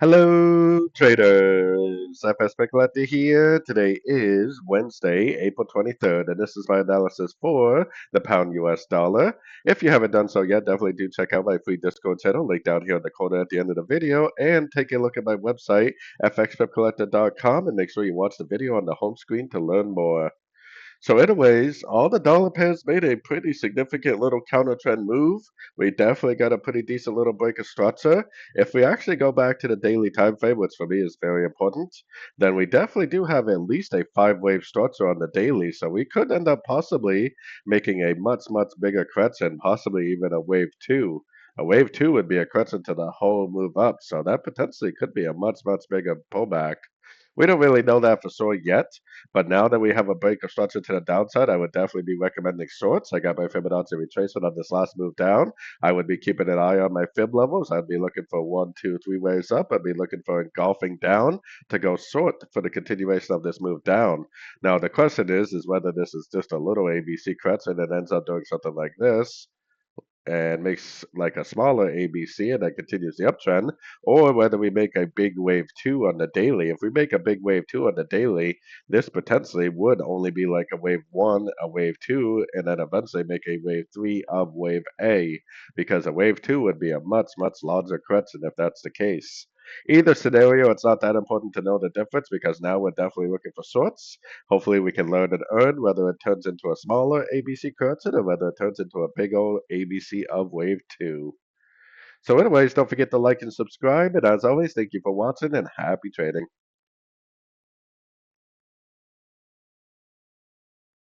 Hello, traders. FX Pip Collector here. Today is Wednesday, April 23rd, and this is my analysis for the pound US dollar. If you haven't done so yet, definitely do check out my free Discord channel, link down here in the corner at the end of the video, and take a look at my website, fxpipcollector.com, and make sure you watch the video on the home screen to learn more. So, anyways, all the dollar pairs made a pretty significant little counter trend move. We definitely got a pretty decent little break of structure. If we actually go back to the daily time frame, which for me is very important, then we definitely do have at least a five-wave structure on the daily. So we could end up possibly making a much bigger correction, possibly even a wave two. A wave two would be a correction to the whole move up, so that potentially could be a much bigger pullback. We don't really know that for sure yet, but now that we have a break of structure to the downside, I would definitely be recommending shorts. I got my Fibonacci retracement on this last move down. I would be keeping an eye on my fib levels. I'd be looking for one, two, three waves up. I'd be looking for engulfing down to go short for the continuation of this move down. Now the question is whether this is just a little ABC correction and ends up doing something like this and makes like a smaller ABC and then continues the uptrend, or whether we make a big wave two on the daily. If we make a big wave two on the daily, this potentially would only be like a wave one, a wave two, and then eventually make a wave three of wave A, because a wave two would be a much larger correction if that's the case. Either scenario, it's not that important to know the difference because now we're definitely looking for shorts. Hopefully, we can learn and earn whether it turns into a smaller ABC correction or whether it turns into a big old ABC of wave two. So, anyways, don't forget to like and subscribe. And as always, thank you for watching and happy trading.